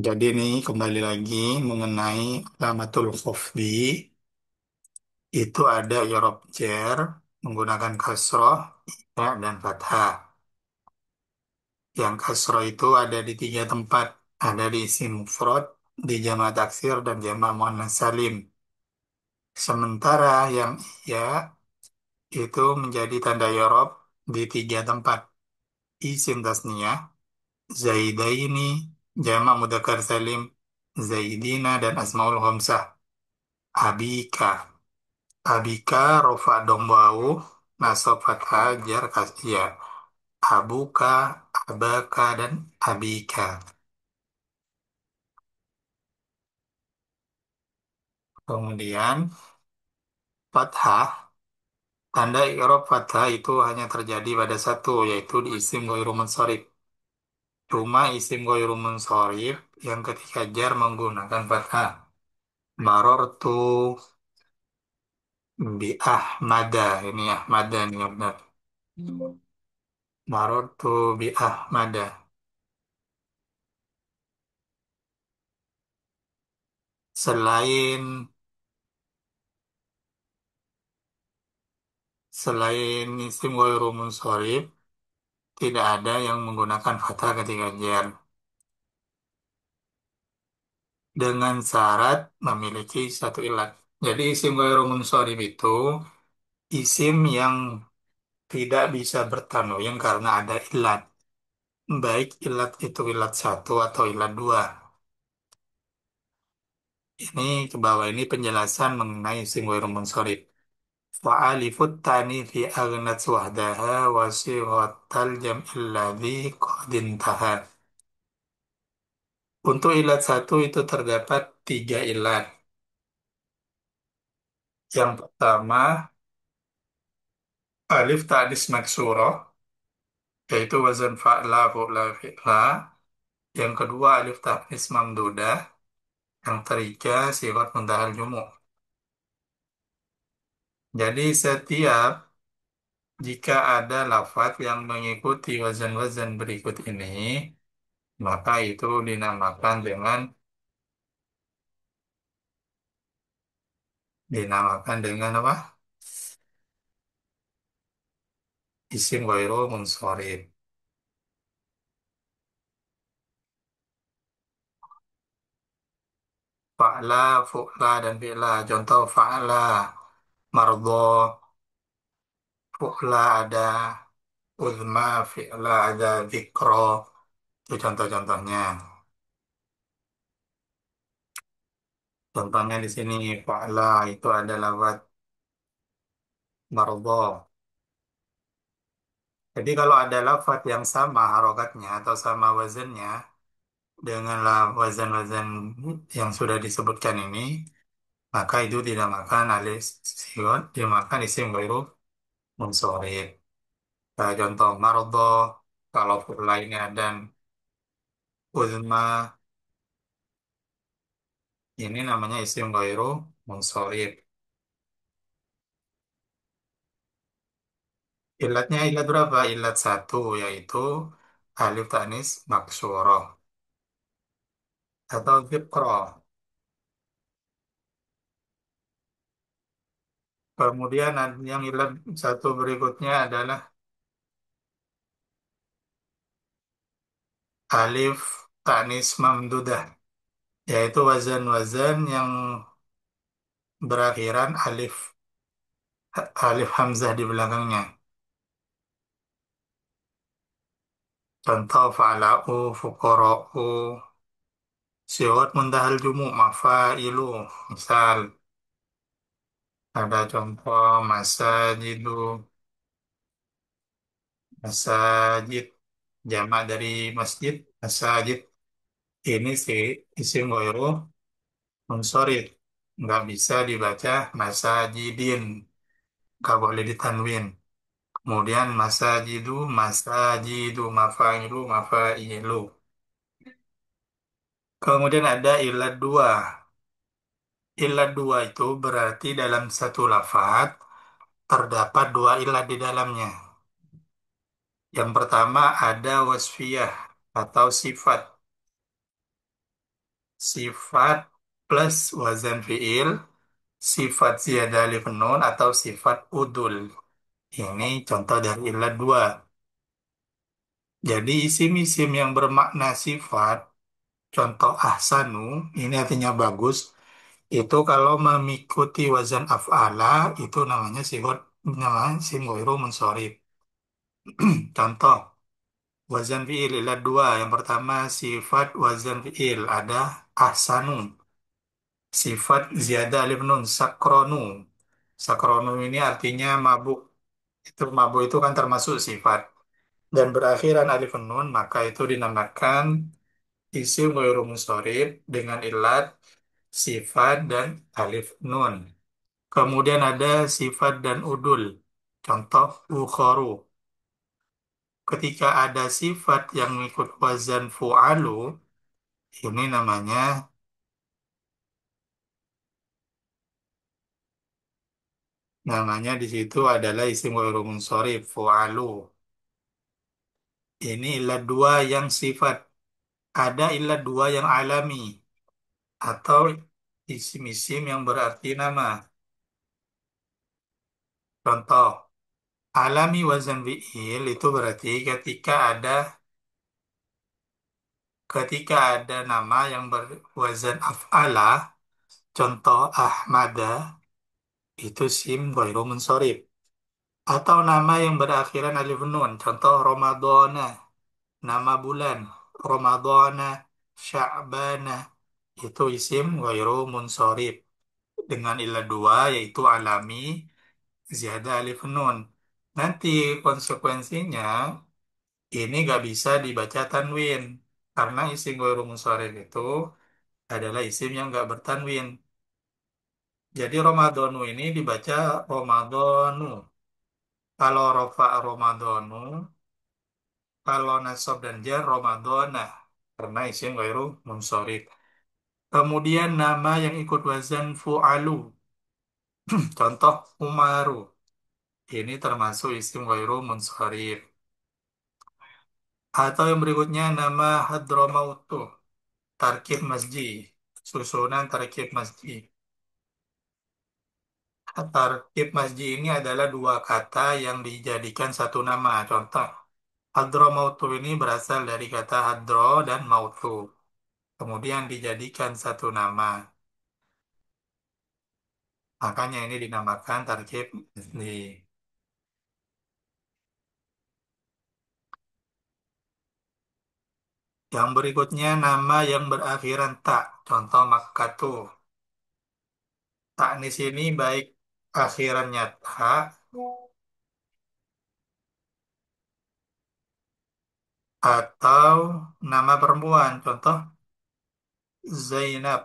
Jadi ini kembali lagi mengenai alamatul khafdi, itu ada i'rab jar menggunakan kasroh, ya, dan fathah. Yang kasroh itu ada di tiga tempat, ada di isim mufrad, di jamak taksir, dan jamak muannas salim. Sementara yang iya itu menjadi tanda i'rab di tiga tempat, isim tasniyah, zaidaini, jamak mudzakkar salim, zaidina, dan asmaul khamsah. Abika. Abika rofa dombau nasab fathah jar kasih. Abuka, abaka, dan abika. Kemudian fathah, tanda i'rab fathah itu hanya terjadi pada satu, yaitu di isim ghairu munsharif. Cuma isim ghairu munsharif yang ketika jar menggunakan fathah. Marortu bi Ahmada, ini Ahmada ini yang benar. Marortu bi Ahmada. Selain Selain isim ghairu munsharif, tidak ada yang menggunakan fathah ketika jar. Dengan syarat memiliki satu ilat. Jadi isim ghairu munsharif itu isim yang tidak bisa bertanwin karena ada ilat. Baik ilat itu ilat satu atau ilat dua. Ini ke bawah ini penjelasan mengenai isim ghairu munsharif. Fa'alifut fi aghnat wahdaha wa sighatal jam'il ladzi qad intaha. Untuk ilat satu itu terdapat tiga ilat. Yang pertama, alif ta'nis maksurah, yaitu wazan fa'la, fu'la, fi'la. Yang kedua, alif ta'nis mamdudah. Yang ketiga, sifat muntahal jumu'. Jadi setiap jika ada lafaz yang mengikuti wazan-wazan berikut ini, maka itu dinamakan dengan apa? Isim ghairu munsharif. Fa'la, fu'la, dan fi'la. Contoh fa'la, mardo, fu'la ada, uzma, fi'la ada, zikro. Itu contoh-contohnya. Contohnya di sini fa'la itu ada lafaz mardo. Jadi kalau ada lafaz yang sama harokatnya atau sama wazannya dengan wazan-wazan yang sudah disebutkan ini, maka itu dinamakan alis sigot, dinamakan isim ghairu munsharif. Nah, contoh mardo, kalau lainnya dan uzma, ini namanya isim ghairu munsharif. Ilatnya ilat berapa? Ilat satu, yaitu alif tanis maksurah atau dzikra. Kemudian yang ilat satu berikutnya adalah alif tanis mamdudah, yaitu wazan-wazan yang berakhiran alif hamzah di belakangnya. Contoh fa'la'u, fuqara'u, siwat mundahal jumu, mafailu. Misal, ada contoh masajidu, masajid, jamak dari masjid, masajid. Ini sih isim ghairu munsharif. Nggak bisa dibaca masajidin, nggak boleh ditanwin. Kemudian masajidu, masajidu, mafailu, mafailu. Kemudian ada ilat dua. Ilat dua itu berarti dalam satu lafaz terdapat dua ilat di dalamnya. Yang pertama ada wasfiyah atau sifat. sifat plus wazan fiil, sifat ziyadah alif nun atau sifat udul. Ini contoh dari ilat dua. Jadi isim-isim yang bermakna sifat, contoh ahsanu, ini artinya bagus, itu kalau mengikuti wazan af'ala, itu namanya sifat, namanya isim ghairu munsharif. Contoh, wazan fi'il ilat dua. Yang pertama sifat wazan fi'il ada ahsanu. Sifat ziyadah alif nun sakronu. Sakronu ini artinya mabuk. Itu mabuk itu kan termasuk sifat. Dan berakhiran alif nun maka itu dinamakan isim ghairu munsharif dengan ilat sifat dan alif nun. Kemudian ada sifat dan udul. Contoh ukhoru. Ketika ada sifat yang mengikut wazan fu'alu, ini namanya di situ adalah isim ghairu munsharif fu'alu. Ini ilat dua yang sifat. Ada ilat dua yang alami atau isim-isim yang berarti nama. Contoh, alami wazan fi'il itu berarti ketika ada nama yang berwazan af'ala, contoh Ahmada, itu sim ghairu munsharif. Atau nama yang berakhiran alif nun, contoh Ramadana, nama bulan, Ramadana, Sya'bana, itu isim ghairu munsharif. Dengan ilah dua, yaitu alami, ziyadah alif nun. Nanti konsekuensinya, ini gak bisa dibaca tanwin. Karena isim ghairu munsharif itu adalah isim yang gak bertanwin. Jadi Ramadhanu ini dibaca Ramadhanu. Kalau rofa Ramadhanu, kalau nasab dan jar Ramadhana. Karena isim ghairu munsharif. Kemudian nama yang ikut wazan fu'alu. Contoh Umaru. Ini termasuk isim ghairu munsharif. Atau yang berikutnya nama Hadramautu. Tarkib masjid. Susunan tarkib masjid. Tarkib masjid ini adalah dua kata yang dijadikan satu nama. Contoh, Hadramautu ini berasal dari kata hadro dan mautu. Kemudian dijadikan satu nama. Makanya ini dinamakan tarkib masjid. Yang berikutnya nama yang berakhiran tak. Contoh Makkatu. Tak di sini baik akhirannya tak atau nama perempuan. Contoh Zainab.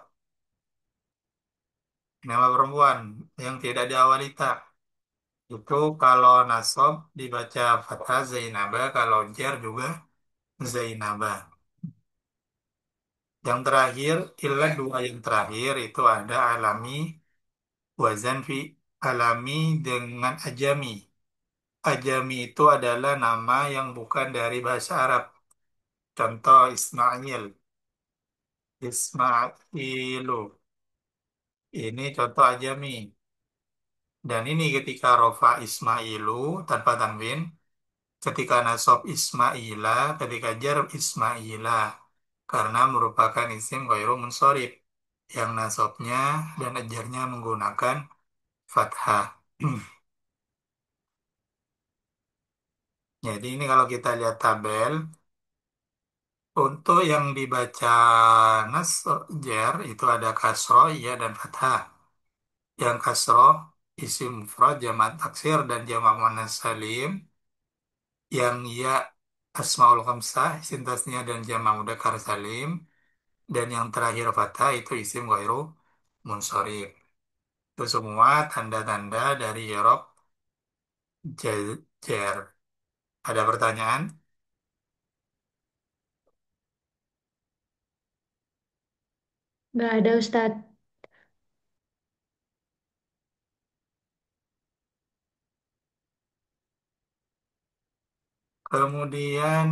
Nama perempuan yang tidak diawali tak. Itu kalau nasab dibaca fathah Zainaba, kalau jar juga Zainaba. Yang terakhir, ilah dua yang terakhir itu ada alami, wazan fi alami dengan ajami. Ajami itu adalah nama yang bukan dari bahasa Arab. Contoh Ismail, Ismailu. Ini contoh ajami. Dan ini ketika rofa Ismailu tanpa tanwin, ketika nasab Ismaila, ketika jar Ismaila. Karena merupakan isim ghairu munsharif yang nasabnya dan ajarnya menggunakan fathah. Jadi ini kalau kita lihat tabel, untuk yang dibaca nas jar itu ada kasroh, ya dan fathah. Yang kasroh isim mufrad jamak taksir dan jamak muannas salim. Yang ya asmaul khamsah sintasnya dan jamak mudzakkar salim. Dan yang terakhir fathah itu isim ghairu munsharif. Itu semua tanda-tanda dari i'rab jar. Ada pertanyaan? Nggak ada Ustadz. Kemudian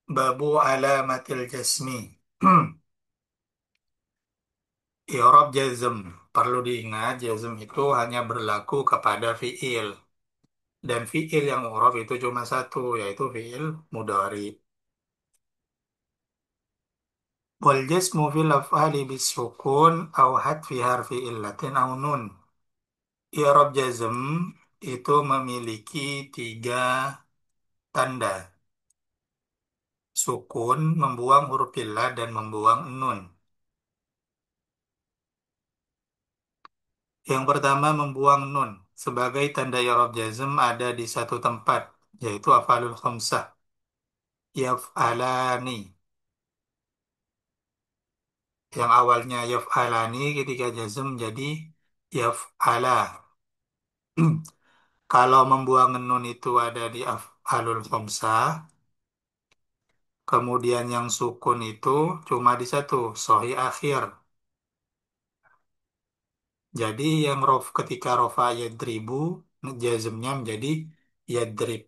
Babu alamatil jasmi. I'rab jazm. Perlu diingat, jazm itu hanya berlaku kepada fiil. Dan fiil yang i'rab itu cuma satu, yaitu fiil mudhari. Wal jasmu fil af'ali bisukun au hadfi harfi illatin au nun. I'rab jazm itu memiliki tiga tanda. Sukun, membuang huruf illah, dan membuang nun. Yang pertama membuang nun. Sebagai tanda i'rab jazm ada di satu tempat, yaitu af'alul khamsah. Yaf'alani. Yang awalnya yaf'alani ketika jazm jadi yaf'ala. Kalau membuang nun itu ada di af'alul khamsah, kemudian yang sukun itu cuma di satu, sahih akhir. Jadi yang ketika rofa yadribu, jazmnya menjadi yadrib.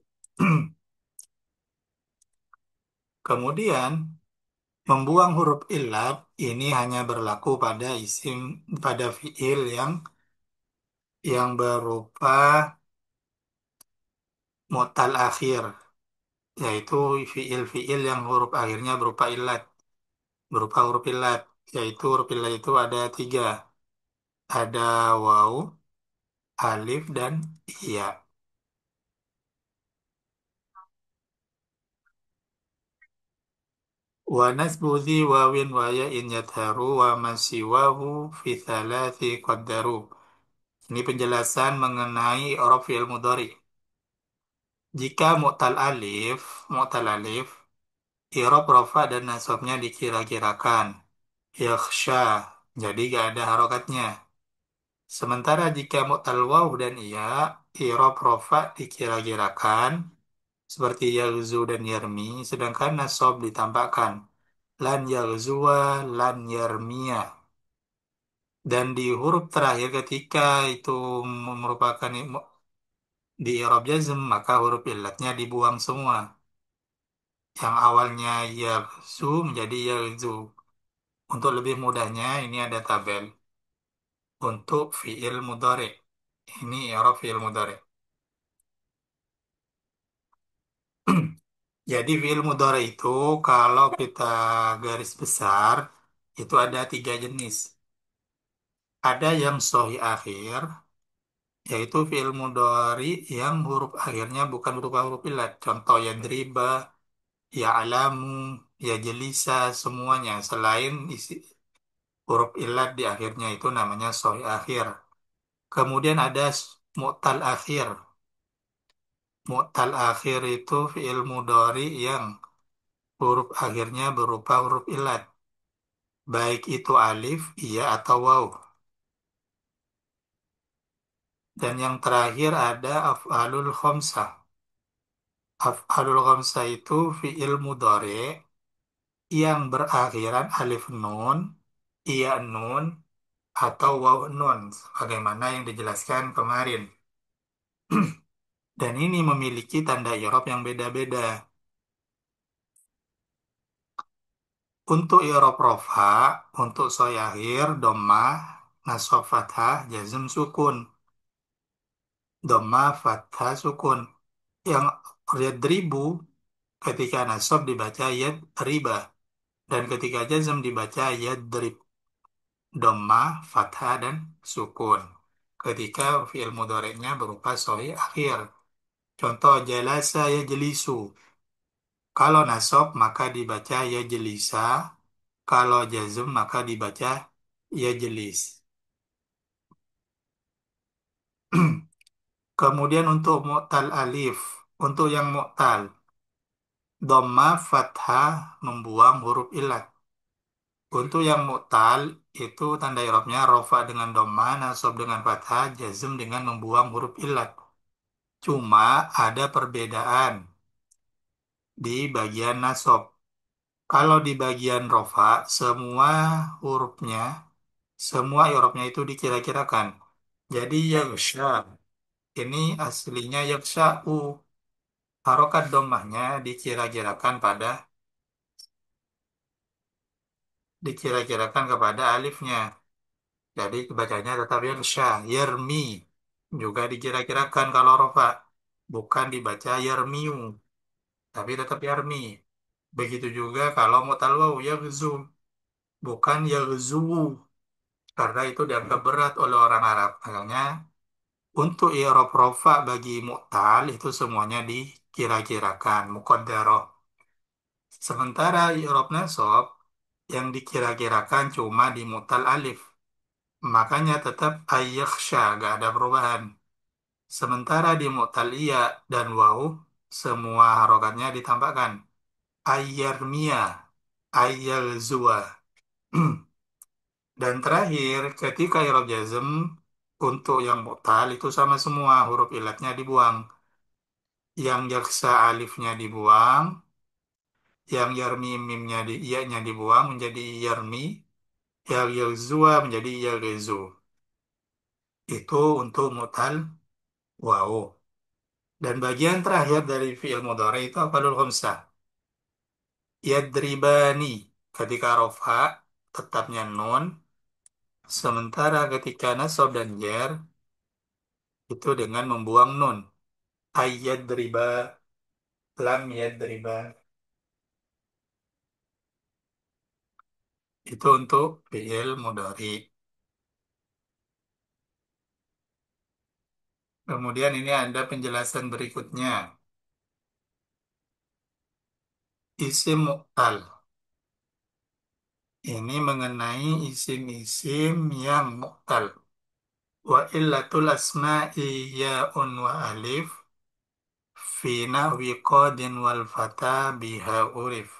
Kemudian membuang huruf illat ini hanya berlaku pada isim, pada fiil yang berupa mu'tal akhir, yaitu fiil-fiil yang huruf akhirnya berupa huruf illat, yaitu huruf illat itu ada tiga, ada waw, alif, dan iya. Wa nasbu dhi wawin wa ya'in yadharu wa masiwahu fi thalathi qaddaru. Ini penjelasan mengenai i'rab fi'il mudhari. Jika mu'tal alif, i'rab rafa dan nasabnya dikira-kirakan. Yakhsha, jadi gak ada harokatnya. Sementara jika mu'tal waw dan iya, i'rab rafa dikira-kirakan seperti yaghzu dan yarmi, sedangkan nasab ditambahkan lan yaghzuwa lan yarmiya. Dan di huruf terakhir ketika itu merupakan di i'rab jazm, maka huruf illatnya dibuang semua. Yang awalnya yaghzu menjadi yaghzu. Untuk lebih mudahnya, ini ada tabel untuk fiil mudhari. Ini i'rab fiil mudhari. Jadi fiil mudhari itu kalau kita garis besar itu ada tiga jenis. Ada yang sahih akhir, yaitu fiil mudhari yang huruf akhirnya bukan berupa huruf illat. Contoh yadriba, ya'lamu, ya jelisa, semuanya selain isi huruf illat di akhirnya itu namanya sahih akhir. Kemudian ada mu'tal akhir. Mu'tal akhir itu fiil mudhari yang huruf akhirnya berupa huruf illat. Baik itu alif, iya, atau waw. Dan yang terakhir ada af'alul khamsah. Af'alul khamsah itu fiil mudhari yang berakhiran alif nun, iya nun, atau waw nun. Sebagaimana yang dijelaskan kemarin. Dan ini memiliki tanda i'rab yang beda-beda. Untuk i'rab rofa, untuk soi akhir, dhammah, nasab fathah, jazm sukun. Dhammah, fathah, sukun. Yang yadribu ketika nasab dibaca yadriba. Dan ketika jazm dibaca yadrib. Dhammah, fathah, dan sukun. Ketika fi'il mudhari'nya berupa soi akhir. Contoh jalasa yajlisu. Kalau nasab maka dibaca yajlisa. Kalau jazm maka dibaca yajlis. Kemudian untuk mu'tal alif, untuk yang mu'tal, dhamma fathah membuang huruf illat. Untuk yang mu'tal itu tanda i'rabnya rofa dengan dhamma, nasab dengan fathah, jazm dengan membuang huruf illat. Cuma ada perbedaan di bagian nasab. Kalau di bagian rofa, hurufnya, semua i'rabnya itu dikira-kirakan. Jadi yaghsha ini aslinya yaksha'u. Harokat domahnya dikira-kirakan pada dikira-kirakan kepada alifnya. Jadi bacanya tetap yarsha, yermi. Juga dikira-kirakan kalau rofa. Bukan dibaca yermiu, tapi tetap yarmi. Begitu juga kalau mutal waw, yaghzu. Bukan yaghzu, karena itu dianggap berat oleh orang Arab. Makanya untuk i'rab rofa bagi mu'tal itu semuanya dikira-kirakan, muqaddarah. Sementara i'rab nasab yang dikira-kirakan cuma di mu'tal alif. Makanya tetap ayyakhsha, gak ada perubahan. Sementara di mu'tal iya dan waw, semua harokatnya ditambahkan. Ayyarmiya, ayyalzuwa. Dan terakhir, ketika i'rab jazm, untuk yang mu'tal itu sama semua, huruf ilatnya dibuang. Yang yaksa alifnya dibuang, yang yarmi mimnya iyanya dibuang menjadi yarmi, yang yalzua menjadi yalzu. Itu untuk mu'tal waw. Dan bagian terakhir dari fi'il mudhari itu apa dulu khamsah? Yadribani. Ketika rofa tetapnya nun, sementara ketika nasab dan jar itu dengan membuang nun. Ayyadriba, lam yadriba. Itu untuk fi'il mudhari. Kemudian ini ada penjelasan berikutnya. Isim mu'tal. Ini mengenai isim-isim yang mu'tal. Wa illatul asma'i ya'un wa alif fi nahwi qadin wal fata biha urif.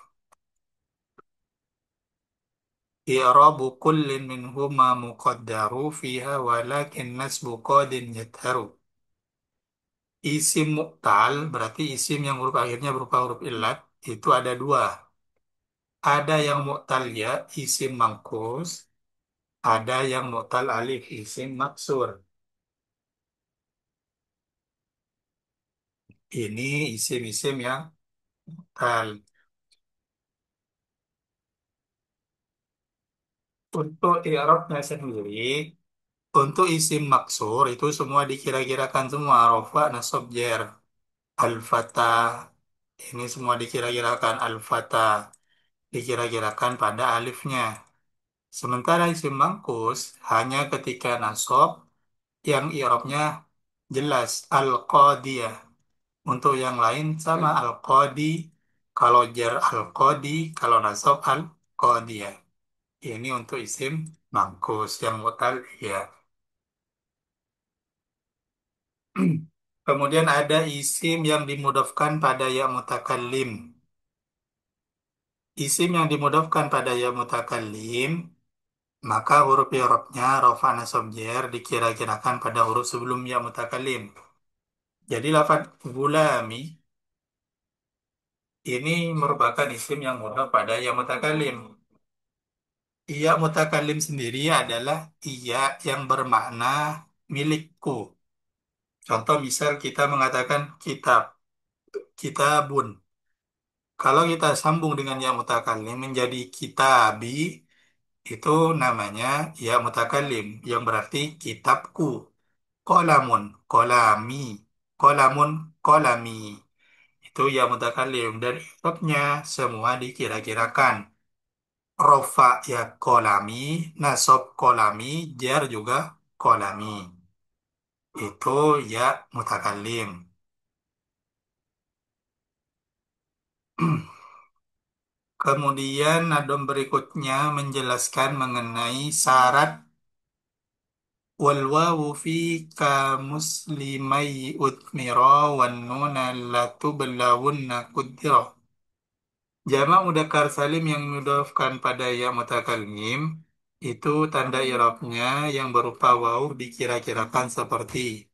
I'rabu kullin minhuma muqaddaru fiha walakin nasbu qadin yadharu. Isim mu'tal berarti isim yang huruf akhirnya berupa huruf illat itu ada dua. Ada yang mu'tal ya, isim mangkus. Ada yang mu'tal alif, isim maksur. Ini isim-isim yang mu'tal. Untuk i'rabnya sendiri, untuk isim maksur itu semua dikira-kirakan semua. Rofa, nasab, jar. Al-Fatah. Ini semua dikira-kirakan Al-Fatah. Dikira-kirakan pada alifnya. Sementara isim mangkus hanya ketika nasab yang i'rabnya jelas Al-Qadiyah. Untuk yang lain sama Al-Qadi, kalau jar Al-Qadi, kalau nasab Al-Qadiyah. Ini untuk isim mangkus yang mutal ya. Kemudian ada isim yang dimudofkan pada ya mutakallim. Isim yang dimudofkan pada ya mutakallim, maka huruf i'rabnya rafa nasab jar dikira-kirakan pada huruf sebelum ya mutakallim. Jadi lafaz gulami ini merupakan isim yang mudhof pada ya mutakallim. Iya mutakallim sendiri adalah iya yang bermakna milikku. Contoh misal kita mengatakan kitab, kitabun. Kalau kita sambung dengan ya mutakallim menjadi kitabi, itu namanya ya mutakallim yang berarti kitabku. Kolamun, kolami, kolamun, kolami. Itu ya mutakallim dan i'rabnya semua dikira-kirakan. Rofa ya kolami, nasab kolami, jar juga kolami. Itu ya mutakallim. Kemudian adon berikutnya menjelaskan mengenai syarat wal wawu fi ka muslimai utmira wan nuna latublawunna kudira. Jamak mudzakkar salim yang mudhafkan pada ya mutakallim itu tanda i'rabnya yang berupa waw dikira-kirakan seperti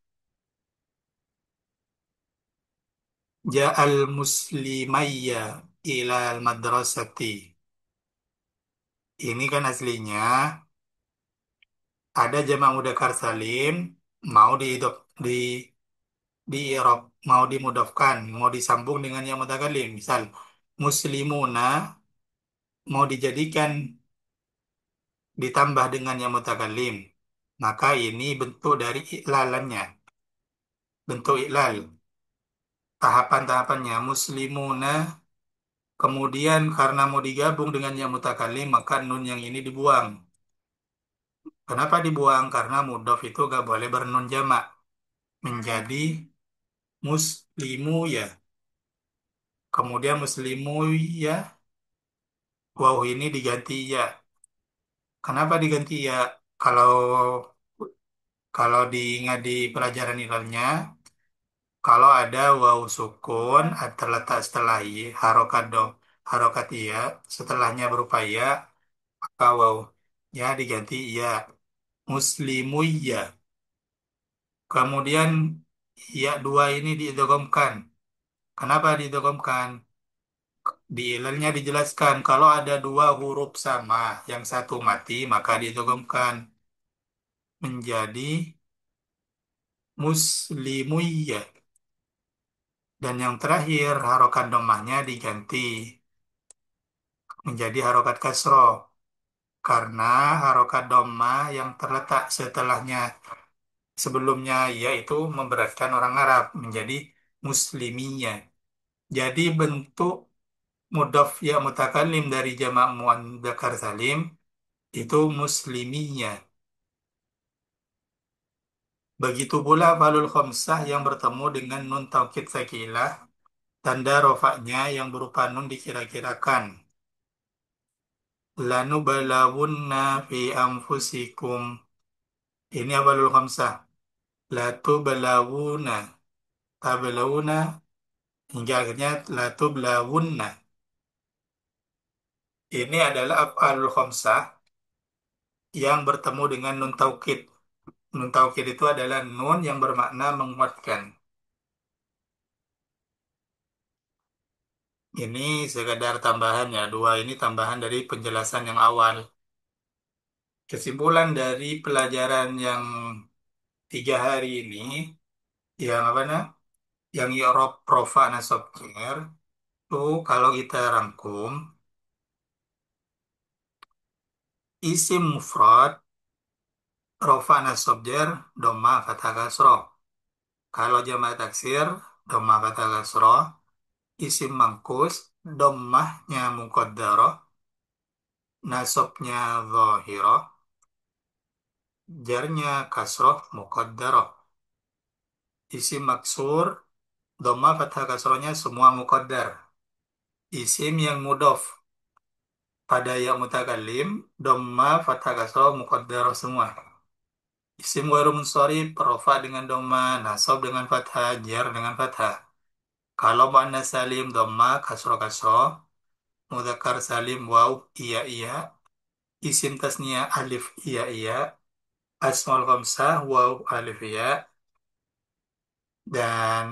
ja'al muslimayya ilal madrasati. Ini kan aslinya ada jamak mudzakkar salim mau di di i'rab, mau dimudhafkan, mau disambung dengan yang mutakallim. Misal muslimuna mau dijadikan ditambah dengan yang mutakalim, maka ini bentuk dari iklalannya, bentuk iklal. Tahapan-tahapannya muslimuna, kemudian karena mau digabung dengan yang mutakalim, maka nun yang ini dibuang. Kenapa dibuang? Karena mudhof itu gak boleh bernun jamak. Menjadi muslimu ya. Kemudian muslimu ya, waw ini diganti ya. Kenapa diganti ya? Kalau kalau diingat di pelajaran ilalnya, kalau ada waw sukun terletak setelah i, harokat do, harokat iya, setelahnya berupa ya, maka waw ya diganti ya. Muslimu ya. Kemudian ya dua ini diidghamkan. Kenapa diidghamkan? Di ilalnya dijelaskan kalau ada dua huruf sama, yang satu mati, maka diidghamkan menjadi muslimuyah. Dan yang terakhir, harokat domahnya diganti menjadi harokat kasroh. Karena harokat domah yang terletak setelahnya sebelumnya yaitu memberatkan orang Arab menjadi muslimiyah. Jadi bentuk mudhaf ya mutakalim dari jamak muandzakar salim itu muslimiyah. Begitu pula falul khamsah yang bertemu dengan nun taukid sakilah, tanda rofaknya yang berupa nun dikira-kirakan. Lanubalawunna fi anfusikum. Ini awalul khamsah. Latubalawuna. Tabalawuna hingga akhirnya latubalawunna. Ini adalah af'alul khamsah yang bertemu dengan nun taukid. Nun taukid itu adalah nun yang bermakna menguatkan. Ini sekadar tambahan ya. Dua ini tambahan dari penjelasan yang awal. Kesimpulan dari pelajaran yang 3 hari ini, yang apa nah? Yang i'rab rofa nasab jer, itu kalau kita rangkum, isim mufrad, rofa nasab jer, dhamma fathah kasroh. Kalau jamak taksir, dhamma fathah kasroh. Isim mangkus, dhammahnya muqaddarah, nasabnya zahirah, jarnya kasroh muqaddarah. Isim maksur, dhamma fathah kasrohnya semua muqaddar. Isim yang mudhof pada yang mutakallim, dhamma fathah kasroh muqaddarah semua. Isim ghairu munsharif, rafa dengan dhamma, nasab dengan fathah, jar dengan fathah. Kalau muannas salim, dhamma kasroh kasroh, mudzakkar salim, waw iya iya, isim tasniyah alif iya iya, asmaul khamsah waw alif iya, dan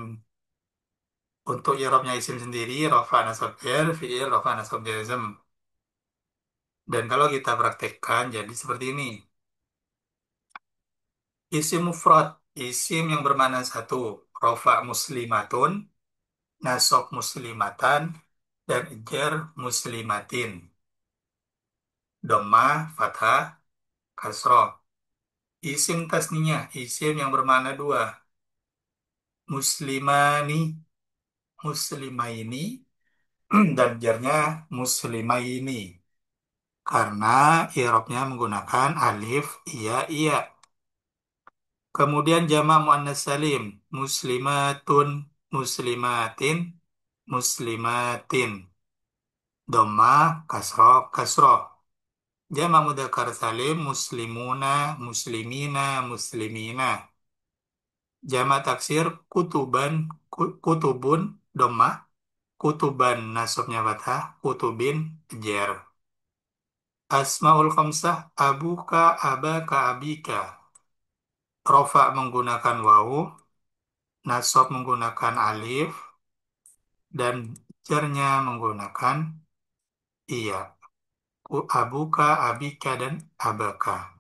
untuk i'rabnya isim sendiri, rafa nasab jar, fi'il rafa nasab jazm. Dan kalau kita praktekkan jadi seperti ini. Isim mufrad, isim yang bermakna satu, rofa muslimatun, nasab muslimatan, dan jar muslimatin. Dhammah, fathah, kasroh. Isim tasniyah, isim yang bermakna dua, muslimani, muslimaini, dan jarnya muslimaini. Karena i'rabnya menggunakan alif, iya, iya. Kemudian jamak muannas salim, muslimatun, muslimatin, muslimatin. Dhammah, kasroh, kasroh. Jamak mudzakkar salim, muslimuna, muslimina, muslimina. Jamak taksir, kutuban, kutubun, dhammah, kutuban, nasabnya fathah, kutubin, jer. Asmaul khamsah, abuka, abaka, abika. Rofa menggunakan wawu, nasab menggunakan alif, dan jarnya menggunakan iya. Abuka, abika, dan abaka.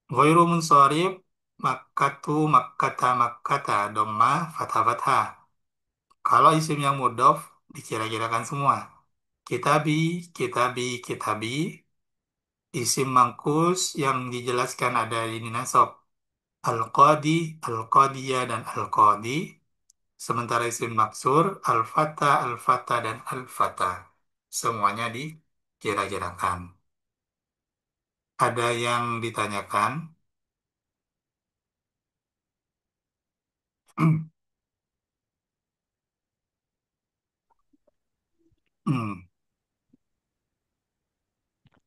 Ghairu munsharif, makkatu, makkata, makkata, dhamma, fathah, fathah. Kalau isim yang mudhof, dikira-kirakan semua. Kitabi, kitabi, kitabi, Isim mangkus yang dijelaskan ada ini nasab. Al-Qadi, Al-Qadiyah, dan Al-Qadi. Sementara isim maksur, Al-Fata, Al-Fata, dan Al-Fata. Semuanya dikira-kirakan. Ada yang ditanyakan? Hmm.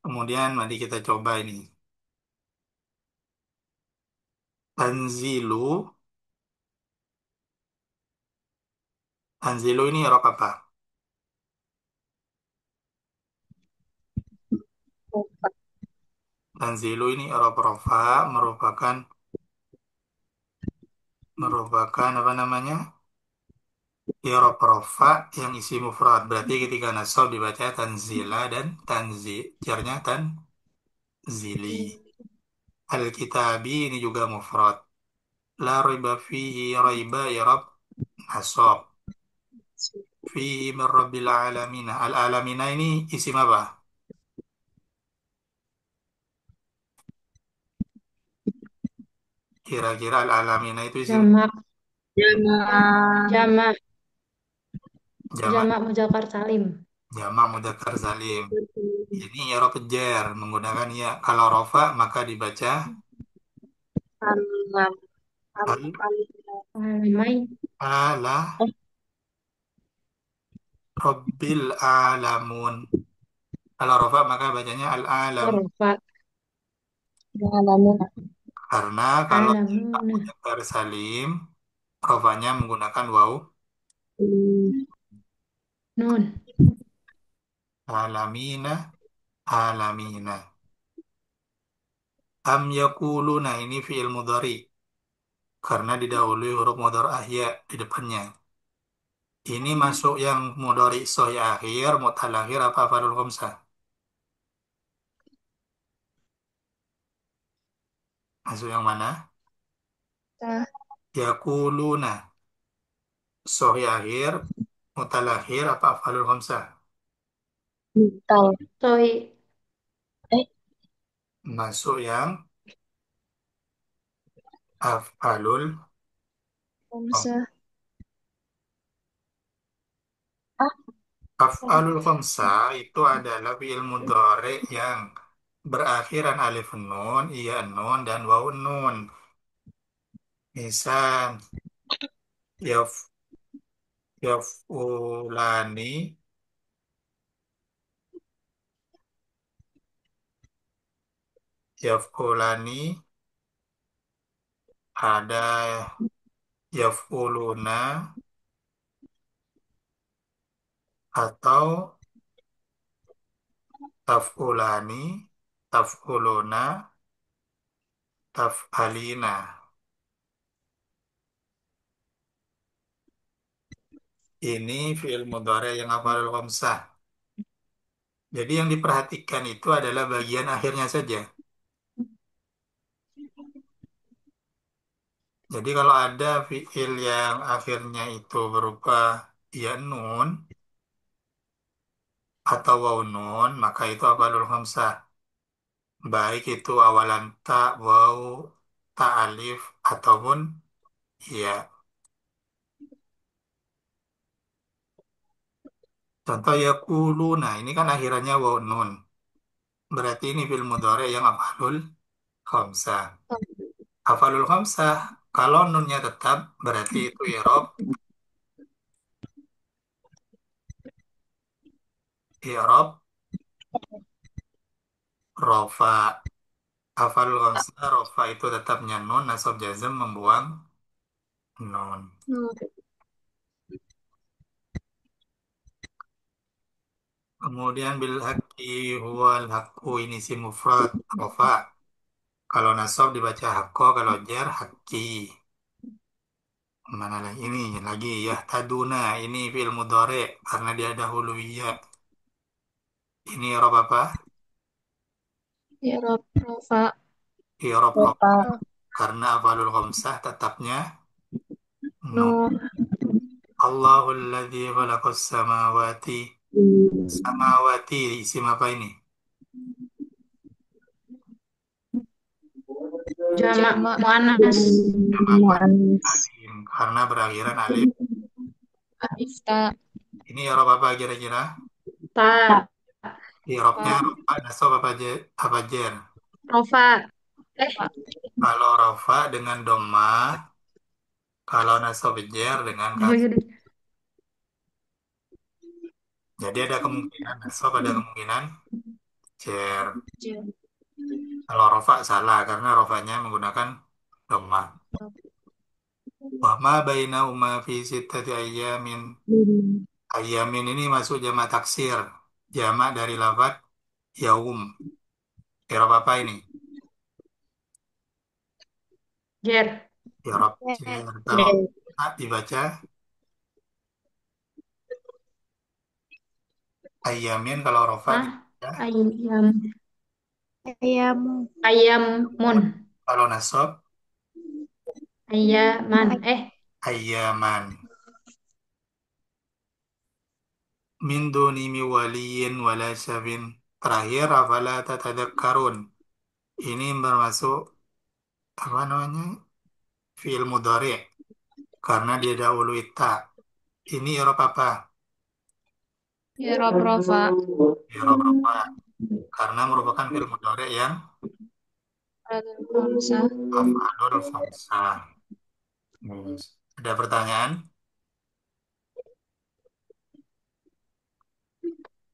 Kemudian mari kita coba ini. Tanzilu. Tanzilu ini Arab apa? Tanzilu ini Arab Rafa merupakan apa namanya? I'rab rafa yang isi mufrad. Berarti ketika nasab dibaca tanzila dan jarnya tanzili. Al-kitabi ini juga mufrad. La raiba fihi raiba i'rab nasab. Fihi min rabbil alamina. Al-alamina ini isim apa? Kira-kira al-alamina itu isim Jamak. Jamak. Jamak. jamak Jamak muzakkar salim. jamak mudzakkar salim. Ini i'rab jar menggunakan ya. Kalau rafa maka dibaca Alam. Alamai. ala Eh, rabbil alamun. Kalau rafa maka bacanya al-alam. Korfa. alamin. Karena kalau jamak Alamuna. mudzakkar salim, rofanya menggunakan waw Hmm. Nun. alamina alamina. Am yakuluna ini fi'il mudhari karena didahului huruf mudhari ahya di depannya. Ini masuk yang mudhari sahih akhir, mutal akhir apa fa'ilul khamsah? Masuk yang mana? Kita Yakuluna sahih akhir, mutal akhir apa fa'ilul khamsah? mental. Soi. Eh, Masuk yang af'alul Komsa. Ah, Af'alul khamsah itu adalah fi'il mudhari yang berakhiran alif nun, iya nun, dan waw nun. Misal, yaf, yaf'ulani, yaf'ulani, ada yaf'uluna, atau taf'ulani, taf'uluna, taf'alina. Ini fi'il mudhari yang af'alul khamsah. Jadi yang diperhatikan itu adalah bagian akhirnya saja. Jadi kalau ada fiil yang akhirnya itu berupa ya nun atau waw nun, maka itu afalul khamsah. Baik itu awalan ta, waw, ta alif, ataupun ya. Contoh ya kulu, nah ini kan akhirannya waw nun. Berarti ini fiil mudhari yang afalul khamsah. Afalul khamsah, kalau nunnya tetap, berarti itu i'rab, rofa. Afalul khamsah, rofa itu tetapnya nun, nasab jazm membuang nun. Kemudian bil haqqi huwal haqqu ini si mufrad rofa. Kalau nasab dibaca haqqo, kalau jar haqqi. Mana lagi ini lagi ya taduna ini fi'il mudhari karena dia dahulu ya. Ini rob apa? ya Rob. Rafa. I'rab rofa Rafa. karena afalul khamsah tetapnya nun. No. Allahul ladzi khalaqas samawati. Hmm. Samawati isim apa ini? Jamak Jamak muannas. Jamak muannas. salim karena berakhiran alif. Ifta. Ini Irob apa kira-kira? Ta. Irobnya Fa. rofa, nasab apa jer? Rofa. Fa. Kalau rofa dengan doma, kalau nasab jer dengan Oh, kas. yaudah. Jadi ada kemungkinan nasab, ada kemungkinan jer. Jem. Kalau rofa salah karena rofanya menggunakan doma. Wa ma bainahuma fi sittati ayyamin. Hmm. Ayyamin ini masuk jamak taksir. Jamak dari lafaz yaum. Irab apa ini? Jer. Irab jer. Kalau Jem. dibaca ayyamin, kalau rofa Hah? dibaca Ayam. Ayamu. Ayamun. kalau nasab Ayaman. ayyaman. Min duni mi waliyin wala syabin. Terakhir, afala tatadakkarun. Ini bermasuk apa namanya? Fi'il mudhari karena dia dahulu ita. Ini Eropa apa? Irob rofa. Eropa karena merupakan fi'il mudhari yang Radul Hamzah. af'alul khamsah. Ada pertanyaan?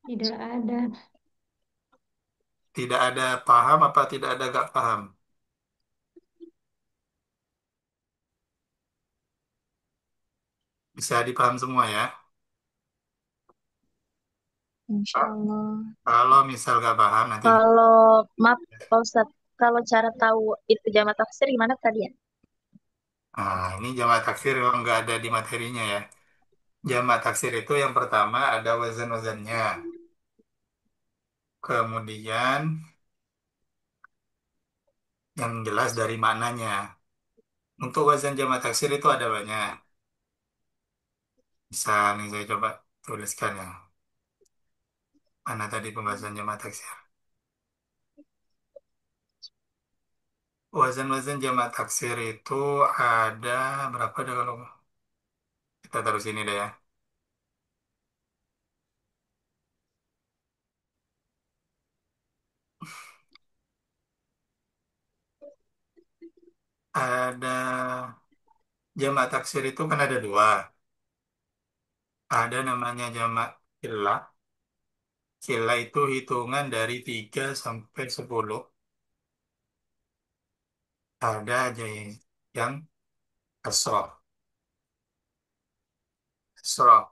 Tidak ada. Tidak ada paham apa tidak ada gak paham? Bisa dipaham semua ya. Insya Allah. Kalau misal gak paham nanti Kalau, maaf, Pak Ustadz, kalau cara tahu itu jamak taksir gimana tadi ya? Nah, ini jamak taksir memang nggak ada di materinya ya. Jamak taksir itu yang pertama ada wazan-wazannya. Kemudian yang jelas dari maknanya. Untuk wazan jamak taksir itu ada banyak. Bisa nih saya coba tuliskan ya. Mana tadi pembahasan jamak taksir? Wazan-wazan jamak taksir itu ada berapa deh kalau kita taruh sini deh ya. Ada jamak taksir itu kan ada dua. Ada namanya jamak ilah. Sila itu hitungan dari 3 sampai 10. Ada aja yang kasroh. Kasroh.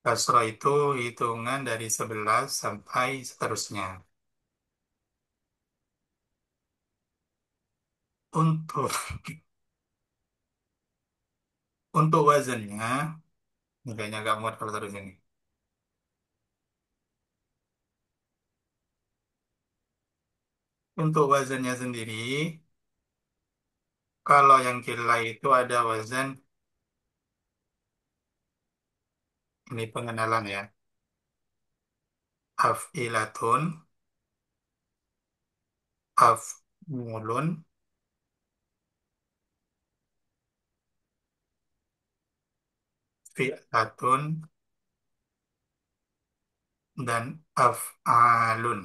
Kasroh itu hitungan dari 11 sampai seterusnya. Untuk untuk wazannya, ini kayaknya agak muat kalau taruh sini. Untuk wazannya sendiri, kalau yang kila itu ada wazan, ini pengenalan ya. Af'ilatun, af'ulun, fi'latun, dan af'alun.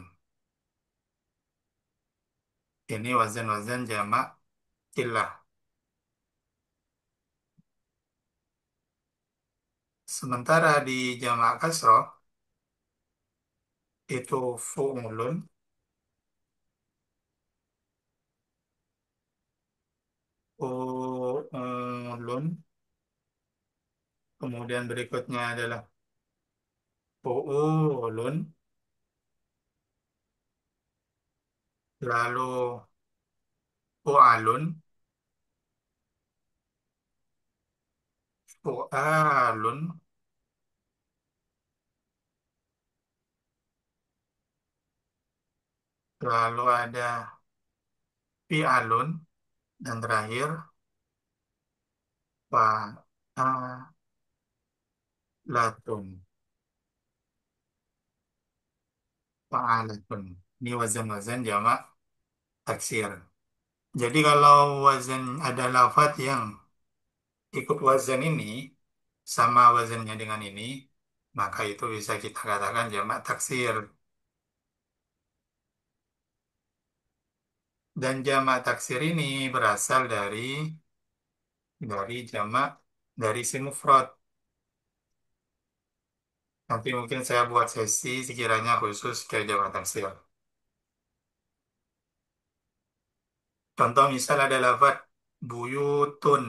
Ini wazan-wazan jamak kilah. Sementara di jamak kasroh itu fu'ulun, fu'ulun, kemudian berikutnya adalah fu'ulun, lalu fu'alun, fu'alun, lalu ada fi'alun, dan terakhir fa'alatun. Fa'alatun. Ini wazan-wazan jamak taksir. Jadi kalau wazan ada lafat yang ikut wazan ini sama wazannya dengan ini, maka itu bisa kita katakan jamak taksir. Dan jamak taksir ini berasal dari jamak dari isim mufrad. Nanti mungkin saya buat sesi sekiranya khusus ke jamak taksir. Contoh misal ada lafaz buyutun,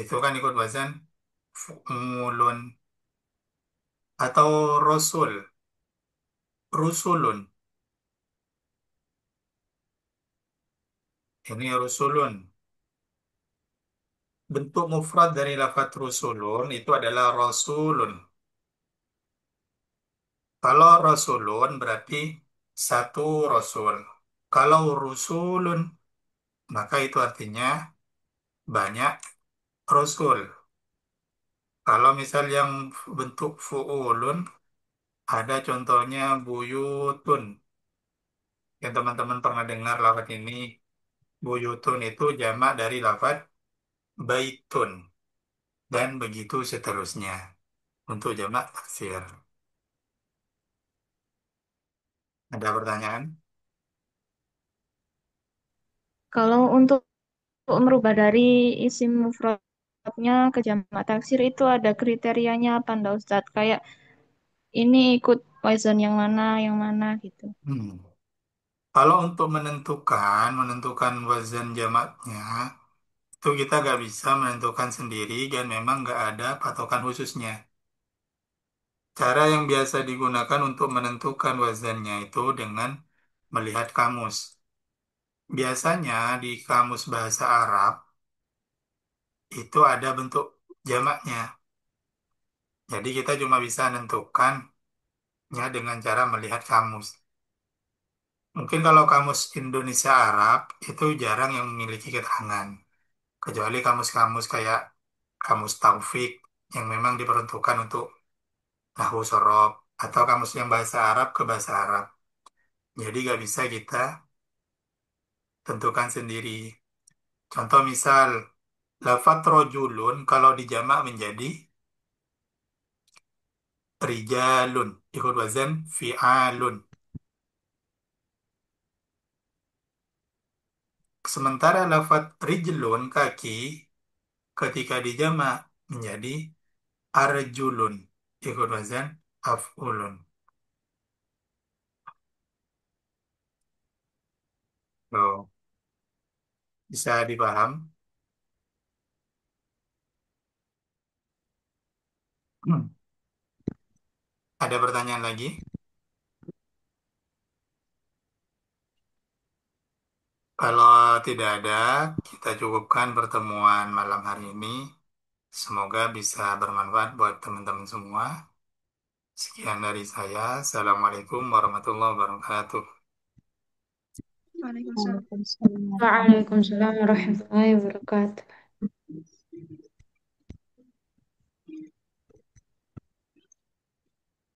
itu kan ikut wazan fu'ulun. Atau rasul, rusulun. Ini rusulun. Bentuk mufrad dari lafaz rusulun itu adalah rasulun. Kalau rasulun berarti satu rasul. Kalau rusulun, maka itu artinya banyak rasul. Kalau misal yang bentuk fu'ulun, ada contohnya buyutun. Yang teman-teman pernah dengar lafaz ini, buyutun itu jamak dari lafaz baitun. Dan begitu seterusnya untuk jamak taksir. Ada pertanyaan? Kalau untuk merubah dari isim mufradnya ke jamak taksir itu ada kriterianya apa Ndak Ustadz? Kayak ini ikut wazan yang mana gitu. Hmm. Kalau untuk menentukan wazan jamaknya, itu kita nggak bisa menentukan sendiri dan memang nggak ada patokan khususnya. Cara yang biasa digunakan untuk menentukan wazannya itu dengan melihat kamus. Biasanya di kamus bahasa Arab itu ada bentuk jamaknya. Jadi kita cuma bisa menentukannya dengan cara melihat kamus. Mungkin kalau kamus Indonesia Arab itu jarang yang memiliki keterangan. Kecuali kamus-kamus kayak kamus Taufik yang memang diperuntukkan untuk nahwu sorof atau kamus yang bahasa Arab ke bahasa Arab. Jadi nggak bisa kita tentukan sendiri. Contoh misal, lafat rojulun kalau dijamak menjadi rijalun. Ikut wazan fi'alun. Sementara lafat rijlun kaki ketika dijamak menjadi arjulun. Ikut wazan af'ulun. Loh, bisa dipaham? Hmm. Ada pertanyaan lagi? Kalau tidak ada, kita cukupkan pertemuan malam hari ini. Semoga bisa bermanfaat buat teman-teman semua. Sekian dari saya. Assalamualaikum warahmatullahi wabarakatuh. Waalaikumsalam. Waalaikumsalam warahmatullahi wabarakatuh.